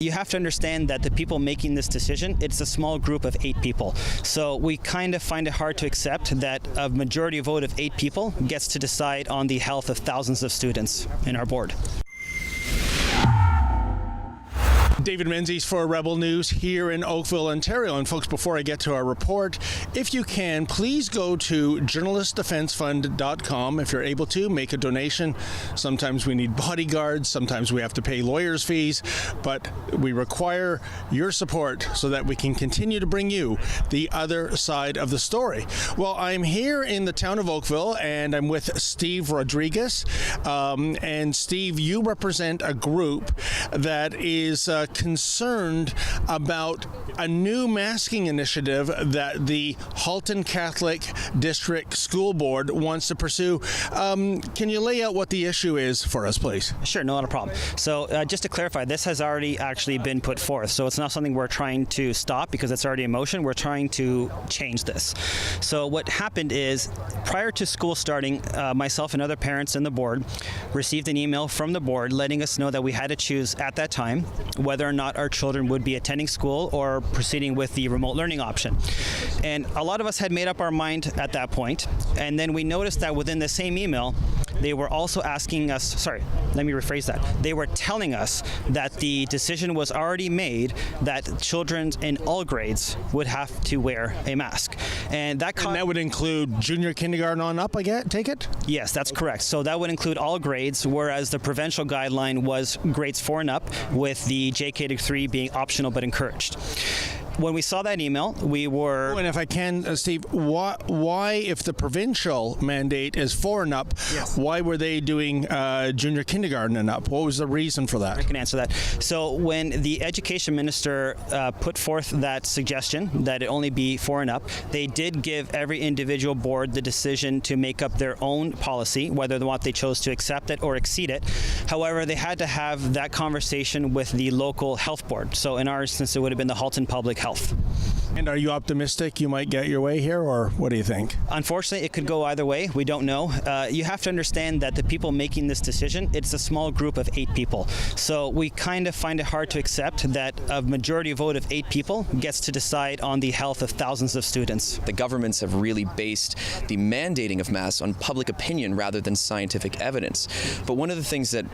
You have to understand that the people making this decision, it's a small group of 8 people. So we kind of find it hard to accept that a majority vote of 8 people gets to decide on the health of thousands of students in our board. David Menzies for Rebel News here in Oakville, Ontario. And folks, before I get to our report, if you can, please go to journalistdefensefund.com. If you're able to, make a donation. Sometimes we need bodyguards, sometimes we have to pay lawyers' fees, but we require your support so that we can continue to bring you the other side of the story. Well, I'm here in the town of Oakville, and I'm with Steve Rodriguez. And Steve, you represent a group that is concerned about a new masking initiative that the Halton Catholic District School Board wants to pursue. Can you lay out what the issue is for us, please? Sure, not a problem. So just to clarify, this has already actually been put forth. So it's not something we're trying to stop because it's already in motion. We're trying to change this. So what happened is, prior to school starting, myself and other parents in the board received an email from the board letting us know that we had to choose at that time whether or not our children would be attending school or proceeding with the remote learning option. And a lot of us had made up our mind at that point, and then we noticed that within the same email, they were also asking us, they were telling us that the decision was already made that children in all grades would have to wear a mask. And that would include junior kindergarten on up, take it? Yes, that's correct. So that would include all grades, whereas the provincial guideline was grades 4 and up, with the JK to 3 being optional but encouraged. When we saw that email, we were... And if I can, Steve, why, if the provincial mandate is 4 and up, yes, why were they doing junior kindergarten and up? What was the reason for that? I can answer that. So when the education minister put forth that suggestion that it only be 4 and up, they did give every individual board the decision to make up their own policy, whether or not they chose to accept it or exceed it. However, they had to have that conversation with the local health board. So in our instance, it would have been the Halton Public Health. And are you optimistic you might get your way here, or what do you think? Unfortunately, it could go either way. We don't know. You have to understand that the people making this decision, it's a small group of 8 people. So we kind of find it hard to accept that a majority vote of 8 people gets to decide on the health of thousands of students. The governments have really based the mandating of masks on public opinion rather than scientific evidence. But one of the things that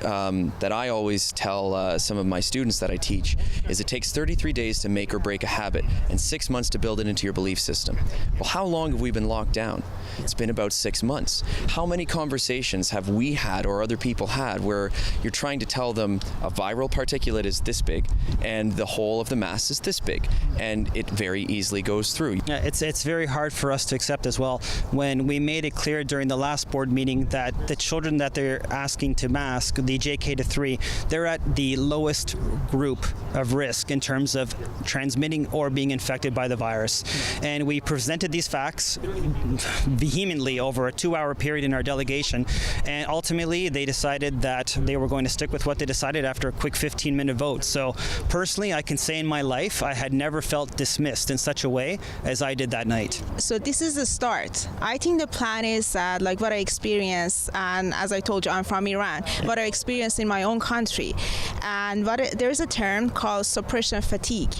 that I always tell some of my students that I teach is it takes 33 days to make or break a habit and 6 months to build it into your belief system. Well, how long have we been locked down? It's been about 6 months. How many conversations have we had or other people had where you're trying to tell them a viral particulate is this big and the whole of the mass is this big, and it very easily goes through? Yeah, it's very hard for us to accept as well. When we made it clear during the last board meeting that the children that they're asking to mask, the JK to 3, they're at the lowest group of risk in terms of transmitting or being infected by the virus. And we presented these facts vehemently over a 2-hour period in our delegation, and ultimately they decided that they were going to stick with what they decided after a quick 15-minute vote. So personally, I can say in my life I had never felt dismissed in such a way as I did that night. So this is the start. I think the plan is that, like what I experienced, and as I told you, I'm from Iran, what I experienced in my own country, and there's a term called suppression fatigue.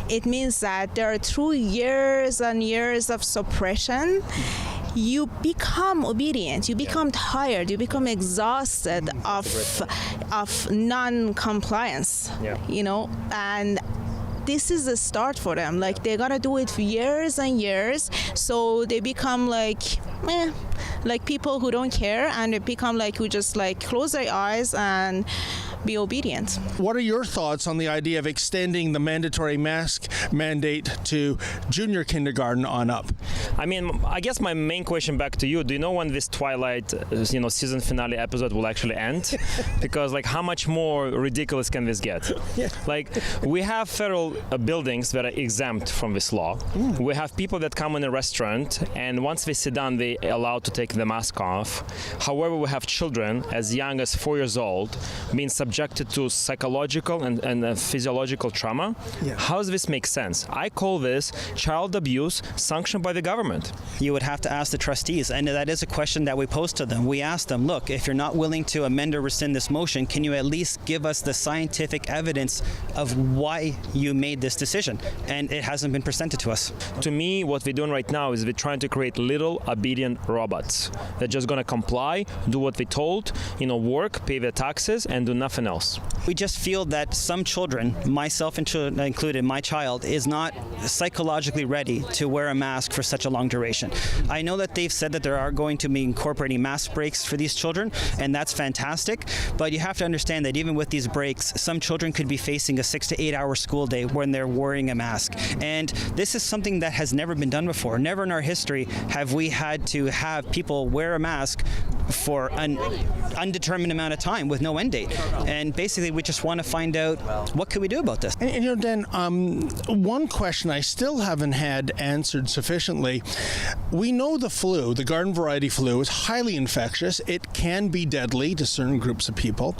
It means that there are through years and years of suppression, you become obedient, you become tired, you become exhausted of non-compliance, and this is the start for them. Like, they gotta do it for years and years, so they become like people who don't care, and they become like who just like close their eyes and be obedient. What are your thoughts on the idea of extending the mandatory mask mandate to junior kindergarten on up? I mean, I guess my main question back to you, do you know when this Twilight, season finale episode will actually end? Because, like, how much more ridiculous can this get? Yeah. Like, we have federal buildings that are exempt from this law. We have people that come in a restaurant, and once they sit down, they are allowed to take the mask off. However, we have children as young as 4 years old being subjected subjected to psychological and physiological trauma. Yeah. How does this make sense? I call this child abuse sanctioned by the government. You would have to ask the trustees, and that is a question that we pose to them. We ask them, look, if you're not willing to amend or rescind this motion, can you at least give us the scientific evidence of why you made this decision? And it hasn't been presented to us. To me, what we're doing right now is we're trying to create little obedient robots. They're just going to comply, do what we're told, work, pay their taxes, and do nothing else. We just feel that some children, myself included, my child, is not psychologically ready to wear a mask for such a long duration. I know that they've said that they are going to be incorporating mask breaks for these children, and that's fantastic, but you have to understand that even with these breaks, some children could be facing a 6 to 8 hour school day when they're wearing a mask. And this is something that has never been done before. Never in our history have we had to have people wear a mask for an undetermined amount of time with no end date. And basically, we just want to find out what can we do about this. And Dan, one question I still haven't had answered sufficiently. We know the flu, the garden variety flu, is highly infectious. It can be deadly to certain groups of people.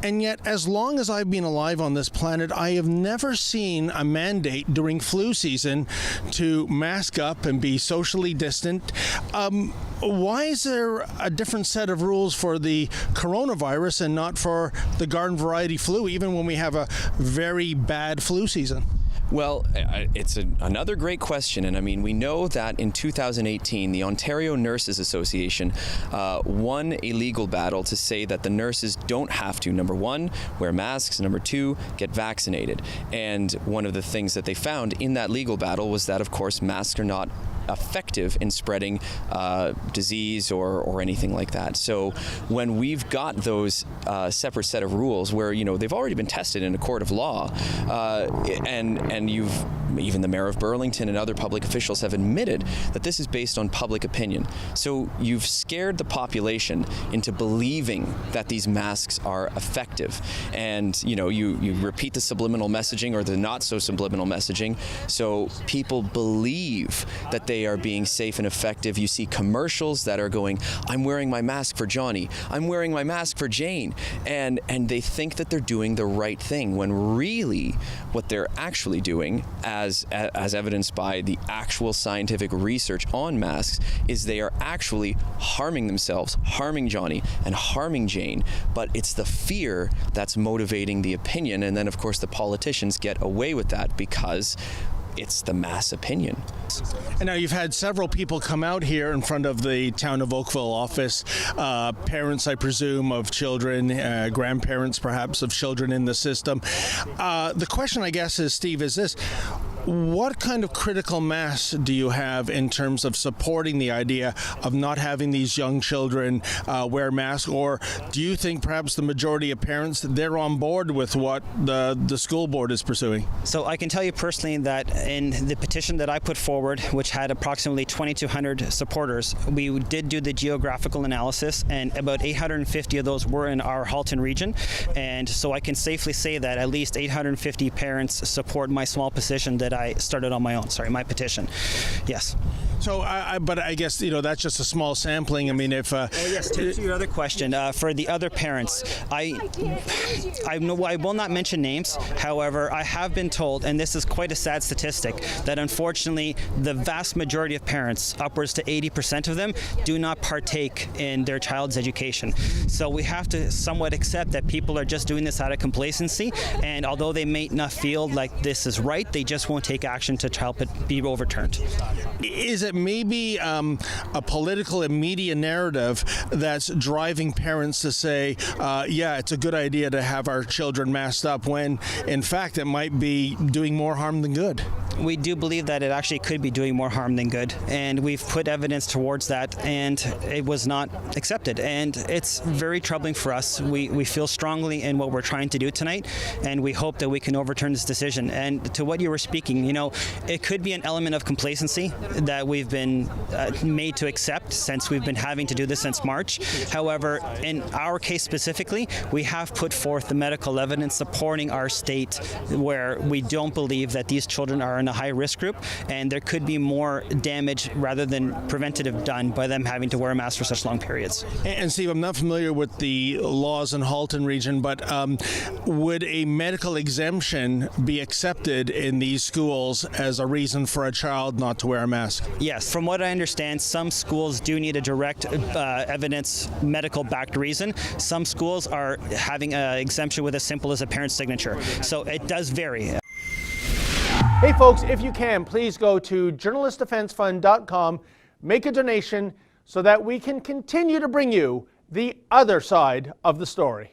And yet, as long as I've been alive on this planet, I have never seen a mandate during flu season to mask up and be socially distant. Why is there a different set of rules for the coronavirus and not for the garden variety flu, even when we have a very bad flu season? Well, it's another great question, and I mean, we know that in 2018, the Ontario Nurses Association won a legal battle to say that the nurses don't have to, number one, wear masks, number two, get vaccinated. And one of the things that they found in that legal battle was that, of course, masks are not effective in spreading disease or anything like that. So when we've got those separate set of rules where, they've already been tested in a court of law, and even the mayor of Burlington and other public officials have admitted that this is based on public opinion. So you've scared the population into believing that these masks are effective. And, you repeat the subliminal messaging or the not so subliminal messaging. So people believe that they are being safe and effective. You see commercials that are going, I'm wearing my mask for Johnny, I'm wearing my mask for Jane, and they think that they're doing the right thing, when really what they're actually doing, as evidenced by the actual scientific research on masks, is they are actually harming themselves, harming Johnny, and harming Jane. But it's the fear that's motivating the opinion, and then of course the politicians get away with that because it's the mass opinion. And now you've had several people come out here in front of the Town of Oakville office, parents, I presume, of children, grandparents perhaps of children in the system. The question, I guess, is, Steve, is this: what kind of critical mass do you have in terms of supporting the idea of not having these young children wear masks? Or do you think perhaps the majority of parents, they're on board with what the school board is pursuing? So I can tell you personally that in the petition that I put forward, which had approximately 2,200 supporters, we did do the geographical analysis, and about 850 of those were in our Halton region. And so I can safely say that at least 850 parents support my small petition that I started on my own. My petition. Yes. So, but I guess, that's just a small sampling. I mean, if... yes, to your other question, for the other parents, I will not mention names. However, I have been told, and this is quite a sad statistic, that unfortunately the vast majority of parents, upwards to 80% of them, do not partake in their child's education. So we have to somewhat accept that people are just doing this out of complacency, and although they may not feel like this is right, they just won't take action to child be overturned. Is it maybe a political and media narrative that's driving parents to say, yeah, it's a good idea to have our children masked up, when in fact it might be doing more harm than good? We do believe that it actually could be doing more harm than good, and we've put evidence towards that, and it was not accepted, and it's very troubling for us. We feel strongly in what we're trying to do tonight, and we hope that we can overturn this decision. And to what you were speaking, it could be an element of complacency that we've been made to accept, since we've been having to do this since March. However, in our case specifically, we have put forth the medical evidence supporting our state, where we don't believe that these children are in a high risk group, and there could be more damage rather than preventative done by them having to wear a mask for such long periods. And Steve, I'm not familiar with the laws in Halton region, but would a medical exemption be accepted in these schools as a reason for a child not to wear a mask? Yes, from what I understand, some schools do need a direct evidence, medical backed reason. Some schools are having an exemption with as simple as a parent's signature. So it does vary. Hey folks, if you can, please go to journalistdefensefund.com, make a donation so that we can continue to bring you the other side of the story.